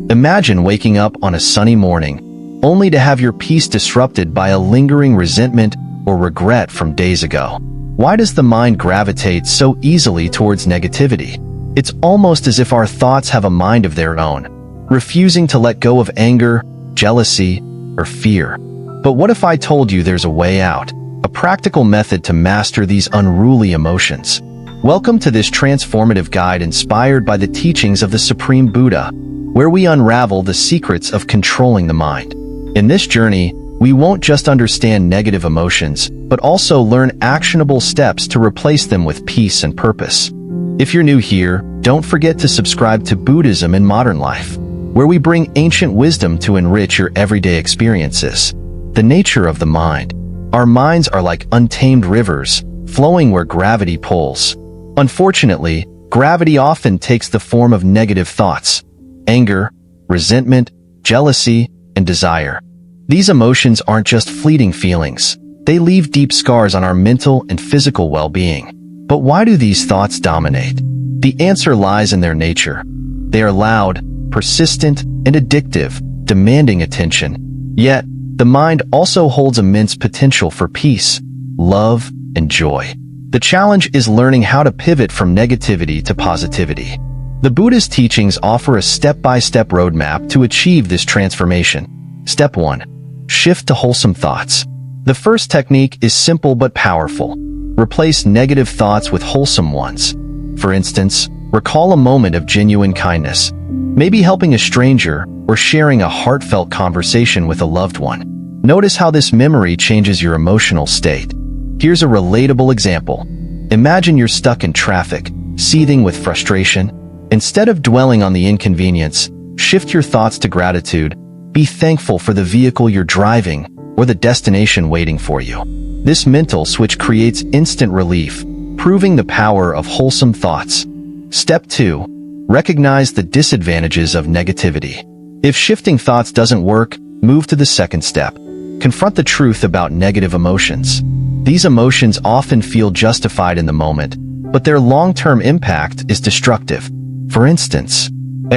Imagine waking up on a sunny morning, only to have your peace disrupted by a lingering resentment or regret from days ago. Why does the mind gravitate so easily towards negativity? It's almost as if our thoughts have a mind of their own, refusing to let go of anger, jealousy, or fear. But what if I told you there's a way out, a practical method to master these unruly emotions? Welcome to this transformative guide inspired by the teachings of the Supreme Buddha, where we unravel the secrets of controlling the mind. In this journey, we won't just understand negative emotions, but also learn actionable steps to replace them with peace and purpose. If you're new here, don't forget to subscribe to Buddhism in Modern Life, where we bring ancient wisdom to enrich your everyday experiences. The nature of the mind. Our minds are like untamed rivers, flowing where gravity pulls. Unfortunately, gravity often takes the form of negative thoughts, anger, resentment, jealousy, and desire. These emotions aren't just fleeting feelings. They leave deep scars on our mental and physical well-being. But why do these thoughts dominate? The answer lies in their nature. They are loud, persistent, and addictive, demanding attention. Yet, the mind also holds immense potential for peace, love, and joy. The challenge is learning how to pivot from negativity to positivity. The Buddhist teachings offer a step-by-step roadmap to achieve this transformation. Step 1. Shift to wholesome thoughts. The first technique is simple but powerful. Replace negative thoughts with wholesome ones. For instance, recall a moment of genuine kindness, maybe helping a stranger or sharing a heartfelt conversation with a loved one. Notice how this memory changes your emotional state. Here's a relatable example. Imagine you're stuck in traffic, seething with frustration. Instead of dwelling on the inconvenience, shift your thoughts to gratitude. Be thankful for the vehicle you're driving or the destination waiting for you. This mental switch creates instant relief, proving the power of wholesome thoughts. Step 2. Recognize the disadvantages of negativity. If shifting thoughts doesn't work, move to the second step. Confront the truth about negative emotions. These emotions often feel justified in the moment, but their long-term impact is destructive. For instance,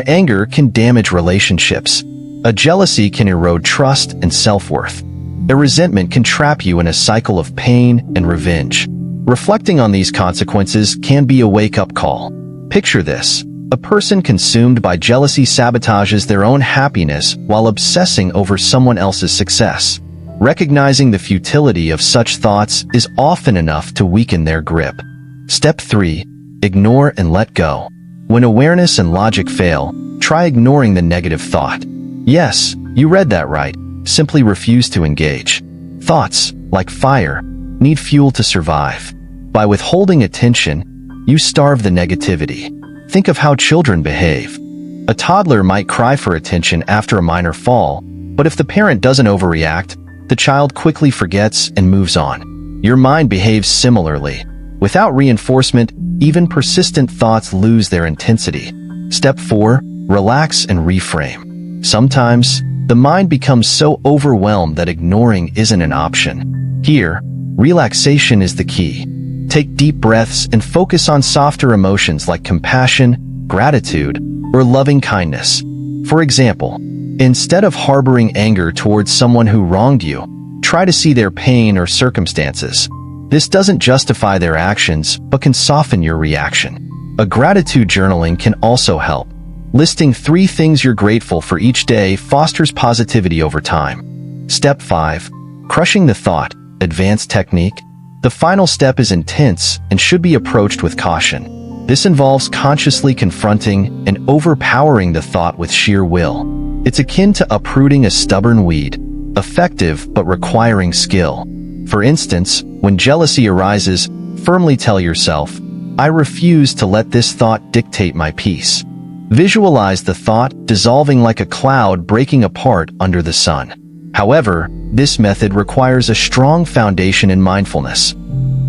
anger can damage relationships. A jealousy can erode trust and self-worth. A resentment can trap you in a cycle of pain and revenge. Reflecting on these consequences can be a wake-up call. Picture this. A person consumed by jealousy sabotages their own happiness while obsessing over someone else's success. Recognizing the futility of such thoughts is often enough to weaken their grip. Step 3. Ignore and let go. When awareness and logic fail, try ignoring the negative thought. Yes, you read that right. Simply refuse to engage. Thoughts, like fire, need fuel to survive. By withholding attention, you starve the negativity. Think of how children behave. A toddler might cry for attention after a minor fall, but if the parent doesn't overreact, the child quickly forgets and moves on. Your mind behaves similarly. Without reinforcement, even persistent thoughts lose their intensity. Step 4. Relax and reframe. Sometimes, the mind becomes so overwhelmed that ignoring isn't an option. Here, relaxation is the key. Take deep breaths and focus on softer emotions like compassion, gratitude, or loving kindness. For example, instead of harboring anger towards someone who wronged you, try to see their pain or circumstances. This doesn't justify their actions, but can soften your reaction. A gratitude journaling can also help. Listing 3 things you're grateful for each day fosters positivity over time. Step 5. Crushing the thought. Advanced technique. The final step is intense and should be approached with caution. This involves consciously confronting and overpowering the thought with sheer will. It's akin to uprooting a stubborn weed, effective but requiring skill. For instance, when jealousy arises, firmly tell yourself, "I refuse to let this thought dictate my peace." Visualize the thought dissolving like a cloud breaking apart under the sun. However, this method requires a strong foundation in mindfulness.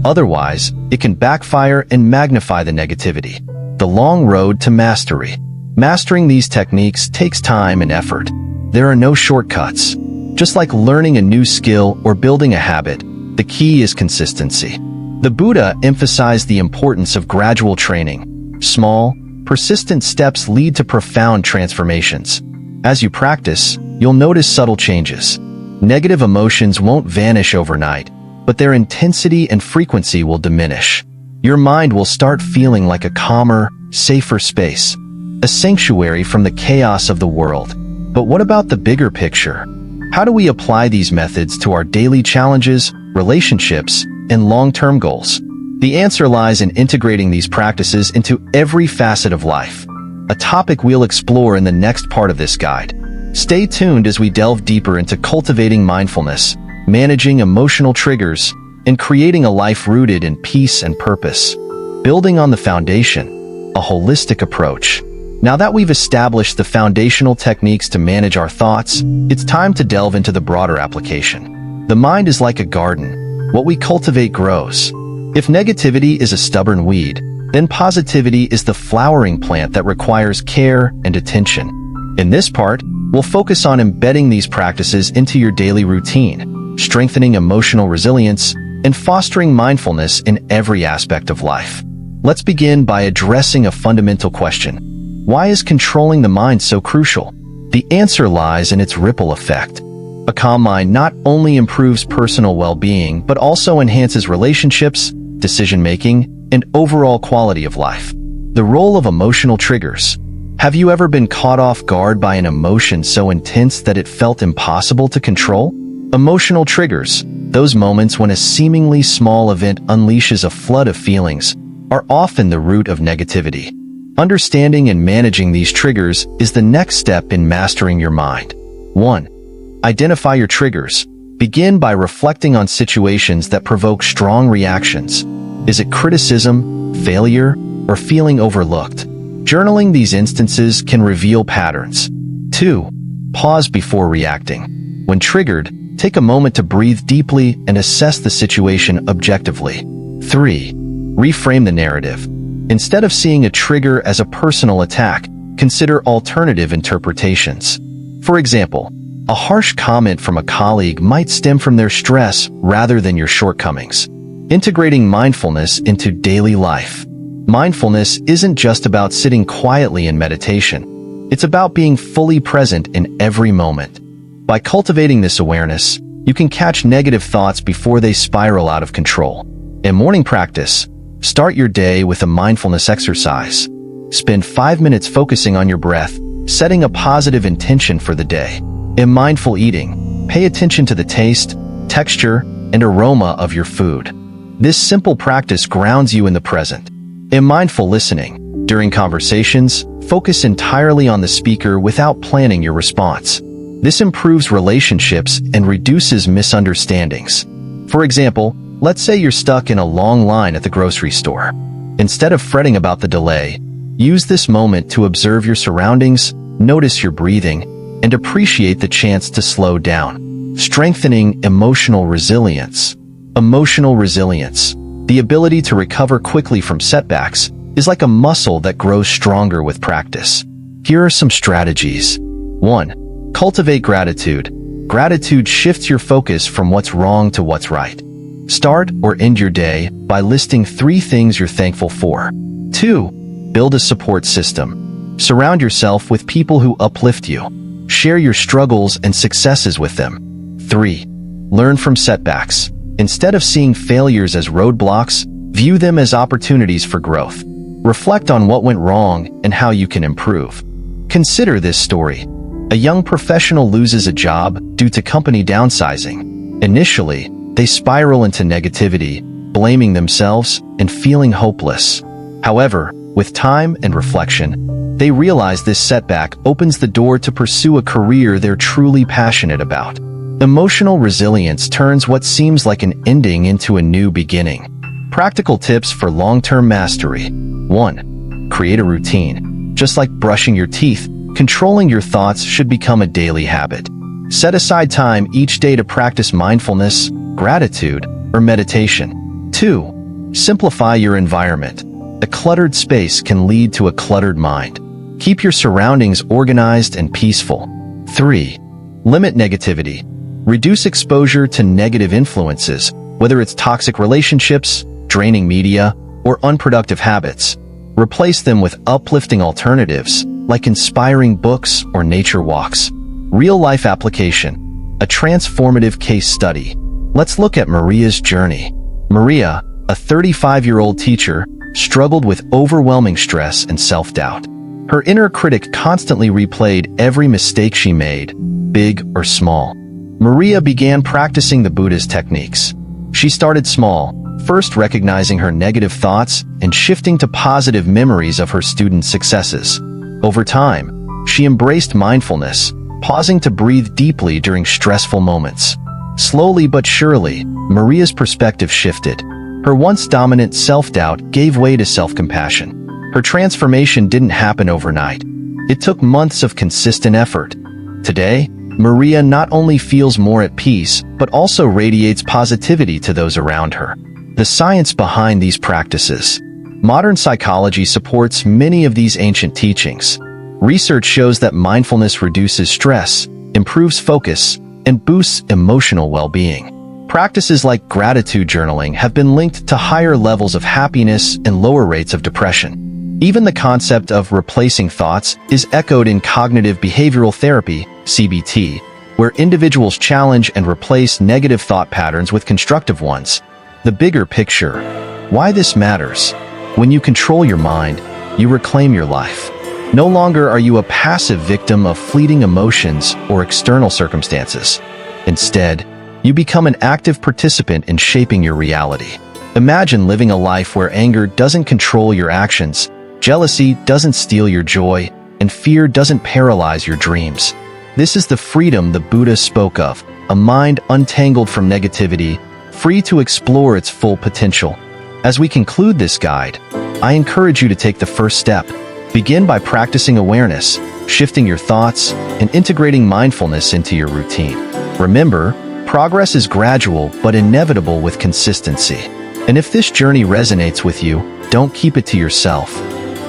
Otherwise, it can backfire and magnify the negativity. The long road to mastery. Mastering these techniques takes time and effort. There are no shortcuts. Just like learning a new skill or building a habit, the key is consistency. The Buddha emphasized the importance of gradual training. Small, persistent steps lead to profound transformations. As you practice, you'll notice subtle changes. Negative emotions won't vanish overnight, but their intensity and frequency will diminish. Your mind will start feeling like a calmer, safer space, a sanctuary from the chaos of the world. But what about the bigger picture? How do we apply these methods to our daily challenges, relationships, and long-term goals? The answer lies in integrating these practices into every facet of life, a topic we'll explore in the next part of this guide. Stay tuned as we delve deeper into cultivating mindfulness, managing emotional triggers, and creating a life rooted in peace and purpose. Building on the foundation, a holistic approach. Now that we've established the foundational techniques to manage our thoughts, it's time to delve into the broader application. The mind is like a garden. What we cultivate grows. If negativity is a stubborn weed, then positivity is the flowering plant that requires care and attention. In this part, we'll focus on embedding these practices into your daily routine, strengthening emotional resilience, and fostering mindfulness in every aspect of life. Let's begin by addressing a fundamental question. Why is controlling the mind so crucial? The answer lies in its ripple effect. A calm mind not only improves personal well-being, but also enhances relationships, decision-making, and overall quality of life. The role of emotional triggers. Have you ever been caught off guard by an emotion so intense that it felt impossible to control? Emotional triggers, those moments when a seemingly small event unleashes a flood of feelings, are often the root of negativity. Understanding and managing these triggers is the next step in mastering your mind. 1. Identify your triggers. Begin by reflecting on situations that provoke strong reactions. Is it criticism, failure, or feeling overlooked? Journaling these instances can reveal patterns. 2. Pause before reacting. When triggered, take a moment to breathe deeply and assess the situation objectively. 3. Reframe the narrative. Instead of seeing a trigger as a personal attack, consider alternative interpretations. For example, a harsh comment from a colleague might stem from their stress rather than your shortcomings. Integrating mindfulness into daily life. Mindfulness isn't just about sitting quietly in meditation. It's about being fully present in every moment. By cultivating this awareness, you can catch negative thoughts before they spiral out of control. In morning practice, start your day with a mindfulness exercise. Spend 5 minutes focusing on your breath, setting a positive intention for the day. In mindful eating, pay attention to the taste, texture, and aroma of your food. This simple practice grounds you in the present. In mindful listening, during conversations, focus entirely on the speaker without planning your response. This improves relationships and reduces misunderstandings. For example, let's say you're stuck in a long line at the grocery store. Instead of fretting about the delay, use this moment to observe your surroundings, notice your breathing, and appreciate the chance to slow down. Strengthening emotional resilience. Emotional resilience, the ability to recover quickly from setbacks, is like a muscle that grows stronger with practice. Here are some strategies. 1. Cultivate gratitude. Gratitude shifts your focus from what's wrong to what's right. Start or end your day by listing 3 things you're thankful for. 2. Build a support system. Surround yourself with people who uplift you. Share your struggles and successes with them. 3. Learn from setbacks. Instead of seeing failures as roadblocks, view them as opportunities for growth. Reflect on what went wrong and how you can improve. Consider this story. A young professional loses a job due to company downsizing. Initially, they spiral into negativity, blaming themselves and feeling hopeless. However, with time and reflection, they realize this setback opens the door to pursue a career they're truly passionate about. Emotional resilience turns what seems like an ending into a new beginning. Practical tips for long-term mastery. 1. Create a routine. Just like brushing your teeth, controlling your thoughts should become a daily habit. Set aside time each day to practice mindfulness, gratitude, or meditation. 2. Simplify your environment. A cluttered space can lead to a cluttered mind. Keep your surroundings organized and peaceful. 3. Limit negativity. Reduce exposure to negative influences, whether it's toxic relationships, draining media, or unproductive habits. Replace them with uplifting alternatives, like inspiring books or nature walks. Real-life application, a transformative case study. Let's look at Maria's journey. Maria, a 35-year-old teacher, struggled with overwhelming stress and self-doubt. Her inner critic constantly replayed every mistake she made, big or small. Maria began practicing the Buddhist techniques. She started small, first recognizing her negative thoughts and shifting to positive memories of her students' successes. Over time, she embraced mindfulness, pausing to breathe deeply during stressful moments. Slowly but surely, Maria's perspective shifted. Her once dominant self-doubt gave way to self-compassion. Her transformation didn't happen overnight. It took months of consistent effort. Today, Maria not only feels more at peace, but also radiates positivity to those around her. The science behind these practices. Modern psychology supports many of these ancient teachings. Research shows that mindfulness reduces stress, improves focus, and boosts emotional well-being. Practices like gratitude journaling have been linked to higher levels of happiness and lower rates of depression. Even the concept of replacing thoughts is echoed in cognitive behavioral therapy, CBT, where individuals challenge and replace negative thought patterns with constructive ones. The bigger picture. Why this matters. When you control your mind, you reclaim your life. No longer are you a passive victim of fleeting emotions or external circumstances. Instead, you become an active participant in shaping your reality. Imagine living a life where anger doesn't control your actions, jealousy doesn't steal your joy, and fear doesn't paralyze your dreams. This is the freedom the Buddha spoke of, a mind untangled from negativity, free to explore its full potential. As we conclude this guide, I encourage you to take the first step. Begin by practicing awareness, shifting your thoughts, and integrating mindfulness into your routine. Remember, progress is gradual but inevitable with consistency. And if this journey resonates with you, don't keep it to yourself.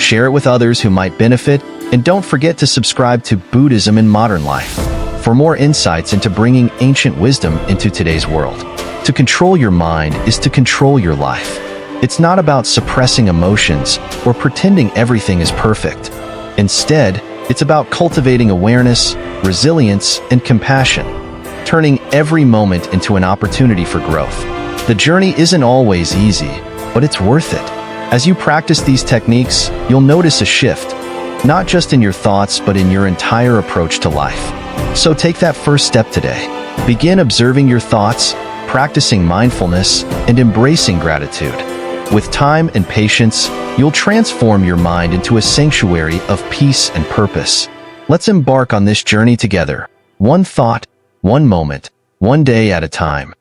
Share it with others who might benefit, and don't forget to subscribe to Buddhism in Modern Life for more insights into bringing ancient wisdom into today's world. To control your mind is to control your life. It's not about suppressing emotions or pretending everything is perfect. Instead, it's about cultivating awareness, resilience, and compassion, turning every moment into an opportunity for growth. The journey isn't always easy, but it's worth it. As you practice these techniques, you'll notice a shift, not just in your thoughts, but in your entire approach to life. So take that first step today. Begin observing your thoughts, practicing mindfulness, and embracing gratitude. With time and patience, you'll transform your mind into a sanctuary of peace and purpose. Let's embark on this journey together, one thought, one moment, one day at a time.